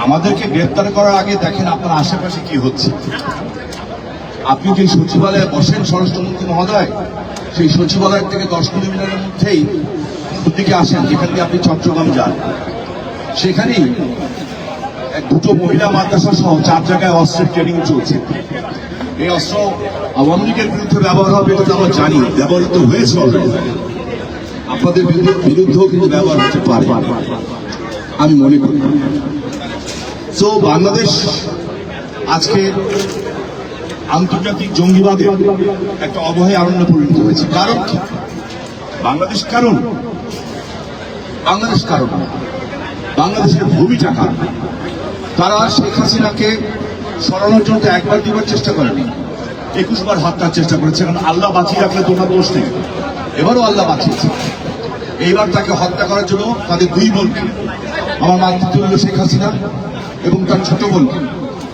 আমাদেরকে গ্রেপ্তার করার আগে দেখেন আপনার আশেপাশে কি হচ্ছে। আপনি যে সচিবালয়ে বসেন স্বরাষ্ট্রমন্ত্রী মহোদয়, সেই সচিবালয় থেকে 10 কিলোমিটারের মধ্যেই দিকে আসেন, যেখান দিয়ে আপনি চট্টগ্রাম যান, সেখানেই দুটো মহিলা মাদ্রাসা সহ 4 জায়গায় অস্ত্রের ট্রেনিং চলছে। এই অস্ত্র আওয়ামী লীগের বিরুদ্ধে ব্যবহার হবে এটা আমরা জানি, ব্যবহৃত হয়েছে অলরেডি, আপনাদের বিরুদ্ধেও কিন্তু ব্যবহার হতে পারে আমি মনে করি। তো বাংলাদেশ আজকে আন্তর্জাতিক জঙ্গিবাদের একটা অভয়ারণ্যে পরিণত হয়েছে। কারণ কি? বাংলাদেশ কারণ বাংলাদেশের ভূমিটা কারণ। তারা শেখ হাসিনাকে সরানোর জন্য একবার দুবার চেষ্টা করেনি, 21 বার হত্যার চেষ্টা করেছে। কারণ আল্লাহ বাঁচিয়ে রাখলে তোমার দোষ নেই, এবারও আল্লাহ বাঁচিয়েছে। এইবার তাকে হত্যা করার জন্য তাদের 2 বোনকে, আমার মাতৃতুল্য শেখ হাসিনা এবং তার ছোট বোনকে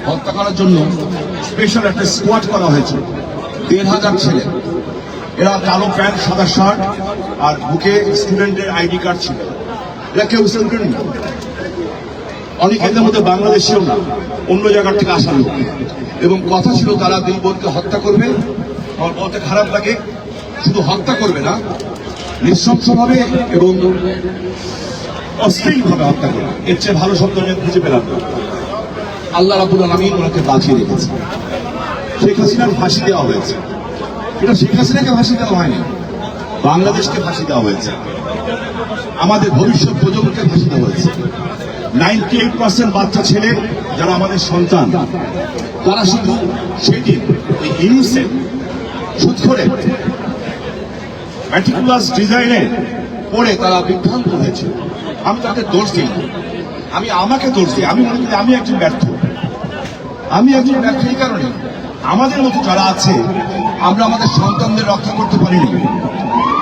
হত্যা করার জন্য স্পেশাল একটা স্কোয়াড করা হয়েছে। 1,500 ছেলে, এরা কালো প্যান্ট সাদা শার্ট আর বুকে স্টুডেন্টের আইডি কার্ড ছিল। এরা কেউ স্টুডেন্ট না, অনেক এদের মধ্যে বাংলাদেশিও না, অন্য জায়গার থেকে আসা লোক। এবং কথা ছিল তারা 2 বোনকে হত্যা করবে। আমার বলতে খারাপ লাগে, শুধু হত্যা করবে না, নৃশংসভাবে এবং অশ্লীলভাবে হত্যা করবে। এর চেয়ে ভালো শব্দ আমি খুঁজে পেলাম না। আল্লাহ রাব্বুল আলামিন ওনাকে বাঁচিয়ে রেখেছে। শেখ হাসিনার ফাঁসি দেওয়া হয়েছে। এটা শেখ হাসিনাকে ফাঁসি দেওয়া হয়নি, বাংলাদেশকে ফাঁসি দেওয়া হয়েছে, আমাদের ভবিষ্যৎ প্রজন্মকে ফাঁসি দেওয়া হয়েছে। 98% বাচ্চা ছেলে যারা আমাদের সন্তান, তারা শুধু সেদিন এই ইনোসেন্ট সুৎখরে ম্যাটিকুলাস ডিজাইনে পড়ে তারা বিভ্রান্ত হয়েছে। আমি তাকে দোষ দিই, আমি আমাকে দোষ দিই। আমি মনে করি আমি একজন ব্যর্থ, এই কারণে আমাদের মতো যারা আছে আমরা আমাদের সন্তানদের রক্ষা করতে পারিনি।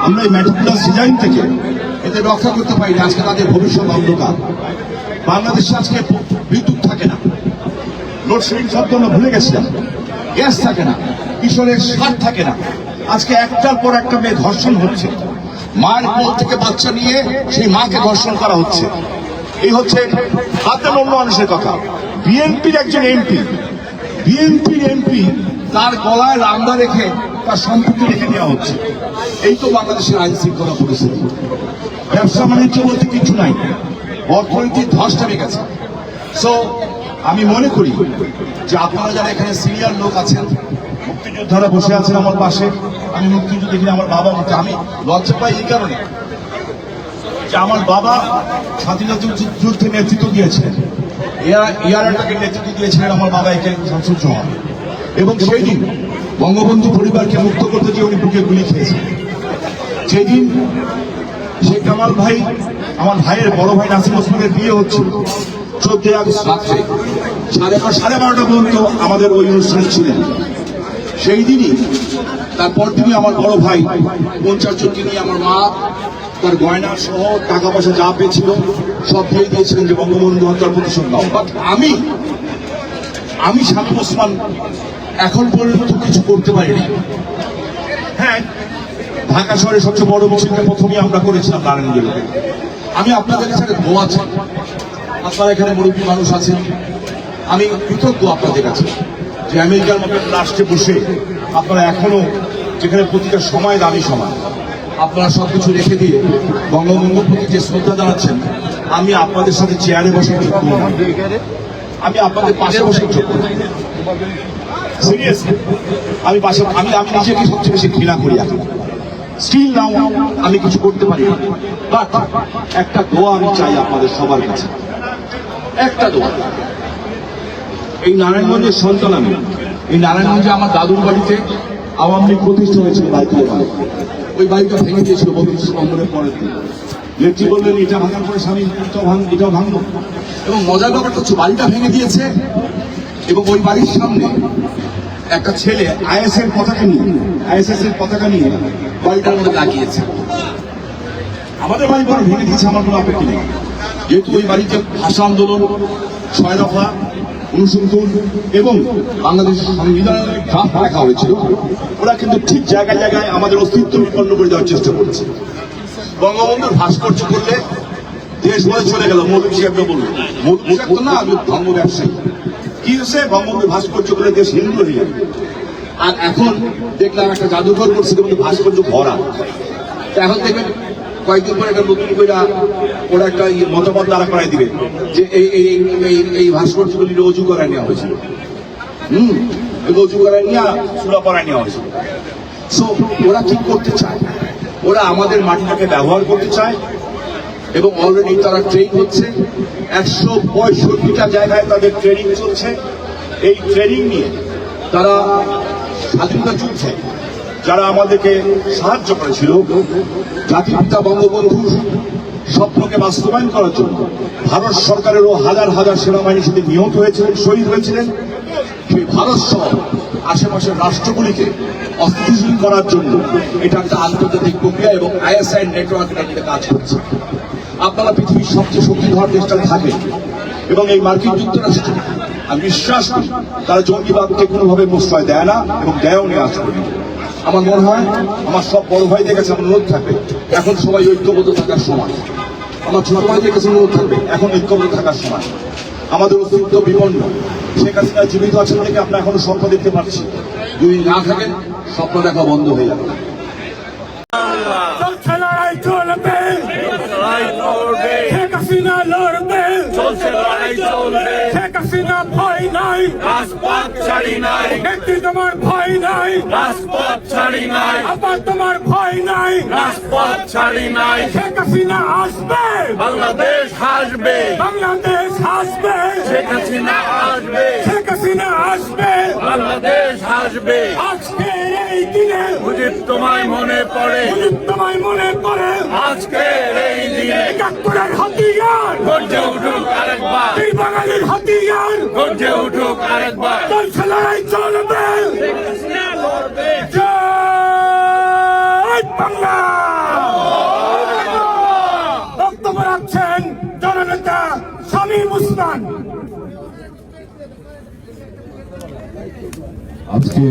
আমরা এই ম্যাটিকুলাস ডিজাইন থেকে এদের রক্ষা করতে পারিনি। আজকে তাদের ভবিষ্যৎ অন্ধকার। বাংলাদেশে আজকে বিদ্যুৎ থাকে না, লোডশেডিং শব্দ আমরা ভুলে গেছিলাম, গ্যাস থাকে না, কিশোরের সার থাকে না। আজকে একটার পর একটা মেয়ে ধর্ষণ হচ্ছে, মায়ের কোল থেকে বাচ্চা নিয়ে সেই মাকে ধর্ষণ করা হচ্ছে। এই হচ্ছে হাতে অন্য মানুষের কথা। বিএনপির একজন এমপি তার গলায় রামদা রেখে তার সম্পত্তি রেখে দেওয়া হচ্ছে। এই তো বাংলাদেশের আইন শৃঙ্খলা পরিস্থিতি। ব্যবসা বাণিজ্য বলতে কিছু নাই, অর্থনীতি ধস নেমে গেছে। সো আমি মনে করি যে আপনারা যারা এখানে সিনিয়র লোক আছেন, মুক্তিযোদ্ধারা বসে আছেন আমার পাশে, আমি মুক্তিযুদ্ধ দেখি আমার বাবা মতো। আমি লজ্জা পাই এই কারণে যে আমার বাবা স্বাধীনতা যুদ্ধে নেতৃত্ব দিয়েছিলেন, ইয়ারটাকে নেতৃত্ব দিয়েছিলেন আমার বাবা একে শামসুজ্জামান। এবং সেই দিন বঙ্গবন্ধু পরিবারকে মুক্ত করতে গিয়ে উনি বুকে গুলি খেয়েছেন। যেদিন শেখ কামাল ভাই, আমার ভাইয়ের বড় ভাই নাসিম ওসমানের বিয়ে হচ্ছিল, 14 আগস্ট রাত্রে 12:30 পর্যন্ত আমাদের ওই অনুষ্ঠানে ছিলেন। সেই দিনই তারপর দিনই আমার বড় ভাই 50 জনকে নিয়ে আমার মা তার গয়না সহ টাকা পয়সা যা পেয়েছিল সব দিয়ে দিয়েছিলেন যে বঙ্গবন্ধু হত্যার প্রতিশোধ নাও। বাট আমি শামীম ওসমান এখন পর্যন্ত কিছু করতে পারিনি। হ্যাঁ, ঢাকা শহরে সবচেয়ে বড় মিছিলটা প্রথমেই আমরা করেছিলাম নারায়ণগঞ্জে। আমি আপনাদের কাছে দোয়া চাই, আপনারা এখানে মুরব্বী মানুষ আছেন, আমি কৃতজ্ঞ আপনাদের কাছে যে আমেরিকার মতো রাষ্ট্রে বসে আপনারা এখনো, যেখানে প্রতিটা সময় দামি সময়, আপনারা সবকিছু রেখে দিয়ে বঙ্গবন্ধুর প্রতি যে শ্রদ্ধা জানাচ্ছেন, আমি আপনাদের সাথে চেয়ারে বসে যোগ্য, আমি আপনাদের পাশে বসে যোগ্য। সিরিয়াসলি আমি নিজেকে সবচেয়ে বেশি ঘৃণা করি। এখন স্টিল নাও আমি কিছু করতে পারি না, বাট একটা দোয়া আমি চাই আপনাদের সবার কাছে, একটা দোয়া। এই নারায়ণগঞ্জের সন্তান আমি। এই নারায়ণগঞ্জে আমার দাদুর বাড়িতে আওয়ামী লীগ প্রতিষ্ঠা হয়েছিল, বাইতুল বাড়ি। ওই বাড়িটা ভেঙে দিয়েছিল 32 নম্বরের পরের দিন। নেত্রী বললেন এটা ভাঙার পরে স্বামী এটাও ভাঙলো। এবং মজার ব্যাপারটা হচ্ছে বাড়িটা ভেঙে দিয়েছে এবং ওই বাড়ির সামনে একটা ছেলে আইএসএস এর পতাকা নিয়ে বাড়িটার মধ্যে লাগিয়েছে। আমাদের বাড়ি বড় ভেঙে দিয়েছে, আমার কোনো আপত্তি নেই, যেহেতু ওই বাড়িতে ভাষা আন্দোলন, 6 দফা, 69 এবং বাংলাদেশের সংবিধানের ড্রাফট লেখা হয়েছিল। ওরা কিন্তু ঠিক জায়গায় জায়গায় আমাদের অস্তিত্ব বিপন্ন করে দেওয়ার চেষ্টা করছে। বঙ্গবন্ধুর ভাস্কর্য করলে দেশ বলে চলে গেল। মৌলভী সাহেবকে বললো, মৌলভী সাহেব তো না, আমি ধর্ম ব্যবসায়ী। কি হচ্ছে, বঙ্গবন্ধু ভাস্কর্য করে দেশ হিন্দু হয়ে যাবে। আর এখন দেখলাম একটা জাদুঘর করছে, কিন্তু ভাস্কর্য ভরা। এখন দেখবেন কয়েকদিন পরে একটা নতুন করে ওরা একটা মতামত দাঁড়া করাই দিবে যে এই ভাস্কর্যগুলি রজু করায় নেওয়া হয়েছিল। রজু করায় নিয়ে চুলা পড়ায় নেওয়া হয়েছিল। সো ওরা কি করতে চায়? ওরা আমাদের মাটিটাকে ব্যবহার করতে চায় এবং অলরেডি তারা ট্রেন হচ্ছে। 165টা জায়গায় তাদের ট্রেনিং চলছে। এই ট্রেনিং নিয়ে তারা স্বাধীনতা যুদ্ধে যারা আমাদেরকে সাহায্য করেছিল, জাতির পিতা বঙ্গবন্ধুর স্বপ্নকে বাস্তবায়ন করার জন্য ভারত সরকারেরও হাজার হাজার সেনাবাহিনীর সাথে নিহত হয়েছিলেন, শহীদ হয়েছিলেন। সেই ভারত সহ আশেপাশের রাষ্ট্রগুলিকে অস্থিতিশীল করার জন্য এটা একটা আন্তর্জাতিক প্রক্রিয়া এবং আইএসআই নেটওয়ার্ক এটা কাজ করছে। আপনারা পৃথিবীর সবচেয়ে শক্তিধর দেশটাতে থাকেন এবং এই মার্কিন যুক্তরাষ্ট্র, আমি বিশ্বাস করি তারা জঙ্গিবাদকে কোনোভাবে প্রশ্রয় দেয় না এবং দেয়ও নিয়ে আজ করি। আমার মনে হয় আমার সব বড় ভাইদের কাছে আমার অনুরোধ থাকবে, এখন সবাই ঐক্যবদ্ধ থাকার সময়। আমার ছোট ভাইদের কাছে অনুরোধ থাকবে, এখন ঐক্যবদ্ধ থাকার সময়। আমাদের অস্তিত্ব বিপন্ন। শেখ হাসিনা জীবিত আছেন থেকে আমরা এখনো স্বপ্ন দেখতে পাচ্ছি। যদি না থাকেন, স্বপ্ন দেখা বন্ধ হয়ে যাবে। চলছে লড়াই চলবে, শেখ হাসিনা লড়বে, চলছে লড়াই চলবে, শেখ হাসিনা ভয় নাই, রাজপথ ছাড়ি নাই, নেত্রী তোমার ভয় নাই, রাজপথ ছাড়ি নাই, আবার তোমার ভয় নাই, রাজপথ ছাড়ি নাই, শেখ হাসিনা আসবে, বাংলাদেশ হাসবে, বাংলাদেশ হাসবে, শেখ হাসিনা আসবে, শেখ হাসিনা আসবে, বাংলাদেশ হাসবে। আজকের এই দিনে মুজিব তোমায় মনে পড়ে, মুজিব তোমায় মনে পড়ে, আজকের এই দিনে একাত্তরের হাতিয়ার গর্জে উঠুক আরেকবার, এই বাঙালির হাতিয়ার গর্জে উঠুক আরেকবার। চলছে লড়াই চলবে, জয় বাংলা। বক্তব্য রাখছেন জননেতা শামীম ওসমান। আজকে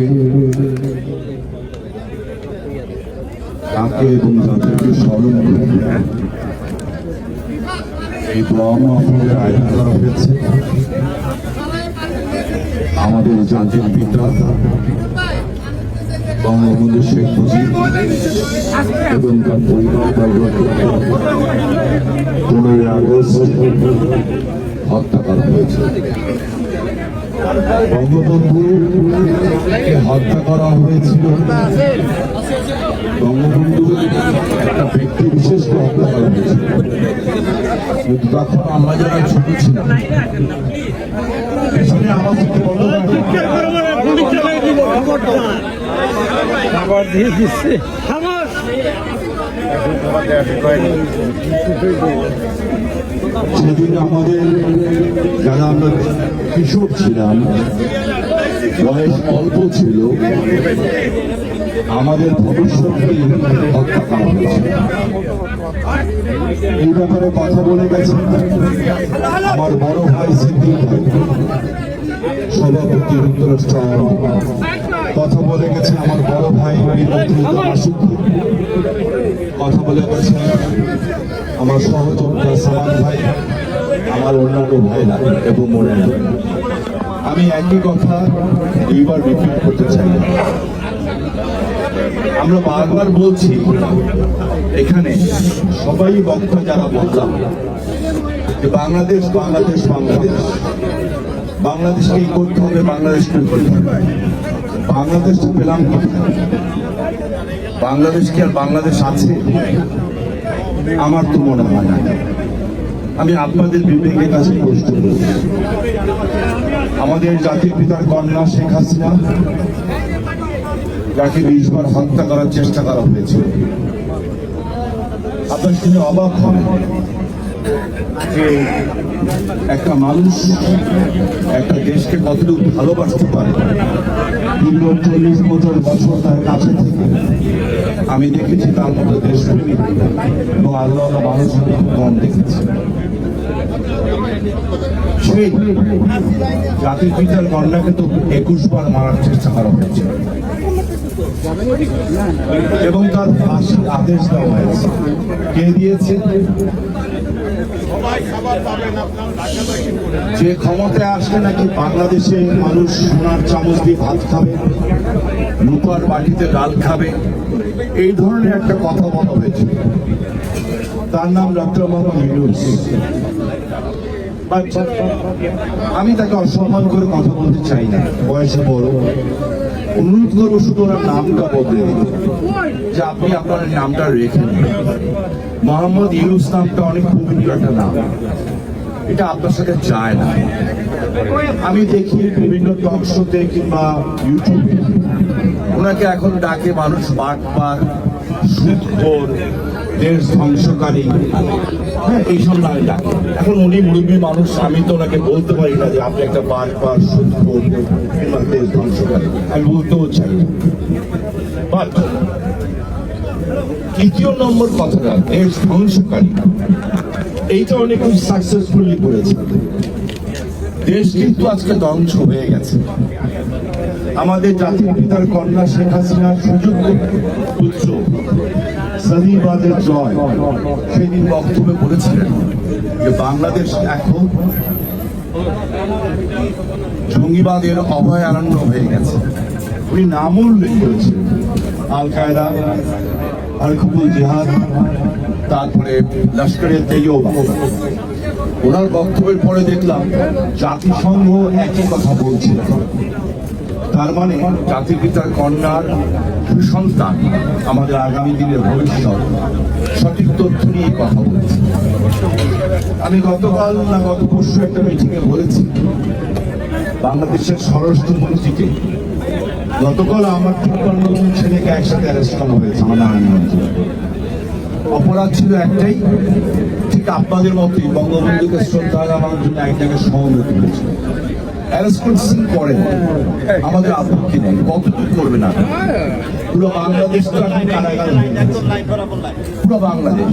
তাকে এবং তাদেরকে স্মরণ করে এই দোয়া মাহফিলের আয়োজন করা হয়েছে। আমাদের জাতির পিতা বঙ্গবন্ধু শেখ মুজিব এবং তার পরিবারবর্গকে 15ই আগস্ট হত্যা করা হয়েছে। বঙ্গবন্ধুকে হত্যা করা হয়েছিল, বঙ্গবন্ধু একটা ব্যক্তি বিশেষকে হত্যা করা হয়েছিল। কিন্তু তখন আমরা যারা ছোট ছিলাম, পেছনে আমার থেকে বন্ধ আবার দিয়ে দিচ্ছে। সেদিন আমাদের যারা আমরা কিশোর ছিলাম, বয়স অল্প ছিল, আমাদের ভবিষ্যৎকে হত্যা করা হয়েছে। এই ব্যাপারে কথা বলে গেছেন আমার বড় ভাই সিদ্দিক ভাই, সভাপতি যুক্তরাষ্ট্র। কথা বলে গেছে আমার বড় ভাই মাসুদ, কথা বলে গেছে আমার সহযোদ্ধা সালাম ভাই, আমার অন্যান্য ভাইরা এবং বোনেরা। আমি একই কথা দুইবার রিপিট করতে চাই। আমরা বারবার বলছি, এখানে সবাই বক্তা যারা বললাম যে বাংলাদেশ বাংলাদেশ বাংলাদেশ, বাংলাদেশকে কি করতে হবে, বাংলাদেশকে করতে হবে। বাংলাদেশটা পেলাম কোথায়? বাংলাদেশ কি আর বাংলাদেশ আছে? আমার তো মনে হয় না। আমি আপনাদের বিবেকের কাছে প্রশ্ন করব, আমাদের জাতির পিতার কন্যা শেখ হাসিনা, যাকে 20 বার হত্যা করার চেষ্টা করা হয়েছিল, আপনার শুনে অবাক হন যে একটা মানুষ একটা দেশকে কতটুকু ভালোবাসতে পারে। দীর্ঘ 40-50 বছর তার কাছে থেকে আমি দেখেছি তার মতো দেশপ্রেমিক এবং আল্লাহ মানুষ কম দেখেছি। সেই জাতির পিতার কন্যাকে তো 21 বার মারার চেষ্টা করা হয়েছে এবং তার ফাঁসির আদেশ দেওয়া হয়েছে। কে দিয়েছে? যে ক্ষমতায় আসলে নাকি বাংলাদেশে মানুষ সোনার চামচ দিয়ে ভাত খাবে, রূপার বাটিতে ডাল খাবে, এই ধরনের একটা কথা বলা হয়েছে। তার নাম ডক্টর মোহাম্মদ ইউনূস। আমি তাকে অসম্মান করে কথা বলতে চাই না, বয়সে বড়। অনুরোধ করবো শুধু ওনার নামটা বদলে দিন, যে আপনি আপনার নামটা রেখে নিন। মোহাম্মদ ইউনূস নামটা অনেক পবিত্র একটা নাম, এটা আপনার সাথে যায় না। আমি দেখি বিভিন্ন টক শোতে কিংবা ইউটিউবে ওনাকে এখন ডাকে মানুষ বাটপার, সুদখোর, দেশ ধ্বংসকারী, হ্যাঁ এইসব নামে ডাকে। এখন উনি মুরব্বী মানুষ, আমি তো ওনাকে বলতে পারি না যে আপনি একটা বাটপার, সুদখোর কিংবা দেশ ধ্বংসকারী, আমি বলতেও চাই না। বাট তৃতীয় নম্বর কথাটা, দেশ ধ্বংসকারী, এইটা অনেক সাকসেসফুলি করেছে। দেশ কিন্তু আজকে ধ্বংস হয়ে গেছে। আমাদের জাতির পিতার কন্যা শেখ হাসিনার সুযোগ্য পুত্র সাদিবাদের জয় সেদিন বক্তব্যে বলেছিলেন যে বাংলাদেশ এখন জঙ্গিবাদের অভয়ারণ্য হয়ে গেছে। উনি নামও উল্লেখ করেছিলেন, আল কায়দা, আল-কুবুল জিহাদ, তারপরে লস্করে তৈয়বা। ওনার বক্তব্যের পরে দেখলাম জাতিসংঘ একই কথা বলছিল। তার মানে জাতির পিতার কন্যার সুসন্তান, আমাদের আগামী দিনের ভবিষ্যৎ, সঠিক তথ্য নিয়ে কথা বলছে। আমি গতকাল না গত পরশু একটা মিটিংয়ে বলেছি, বাংলাদেশের স্বরাষ্ট্রমন্ত্রীকে গতকাল আমার 53 জন ছেলেকে একসাথে অ্যারেস্ট করা হয়েছে আমার নারায়ণগঞ্জে। অপরাধ ছিল একটাই, ঠিক আপনাদের মতোই বঙ্গবন্ধুকে শ্রদ্ধা জানানোর জন্য এক জায়গায় সমবেত হয়েছিল। অ্যারেস্ট করছেন করেন, আমাদের আপত্তি নেই, কতটুকু করবে না। পুরো বাংলাদেশ তো এখন কারাগার হয়ে গেছে, পুরো বাংলাদেশ।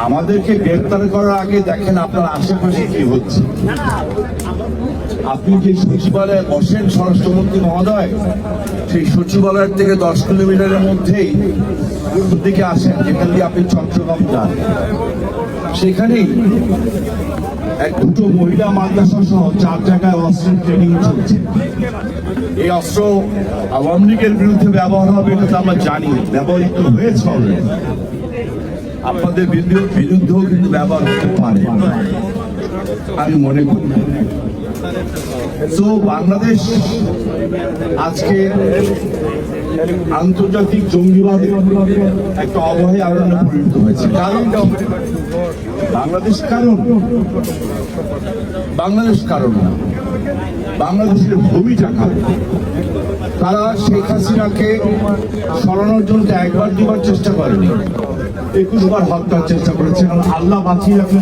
আমাদেরকে গ্রেপ্তার করার আগে দেখেন আপনার আশেপাশে কি হচ্ছে। আপনি যে সচিবালয়ে বসেন স্বরাষ্ট্রমন্ত্রী মহোদয়, সেই সচিবালয়ের থেকে 10 কিলোমিটারের মধ্যেই পূর্ব দিকে আসেন, যেখান দিয়ে আপনি চট্টগ্রাম যান, সেখানেই দুটো মহিলা মাদ্রাসা সহ 4 জায়গায় অস্ত্রের ট্রেনিং চলছে। এই অস্ত্র আওয়ামী লীগের বিরুদ্ধে ব্যবহার হবে এটা তো আমরা জানি, ব্যবহৃত হয়েছে অলরেডি। আপনাদের বিরুদ্ধেও কিন্তু ব্যবহার হতে পারে, আমি মনে করি। তো বাংলাদেশ আজকে আন্তর্জাতিক জঙ্গিবাদের একটা অভয়ারণ্যে পরিণত হয়েছে। কারণ বাংলাদেশ কারণ না, বাংলাদেশের ভূমিটা কারণ। তারা শেখ হাসিনাকে সরানোর জন্য 1বার 2বার চেষ্টা করেনি, 21 বার হত্যার চেষ্টা করেছে। কারণ আল্লাহ বাঁচিয়ে রাখলে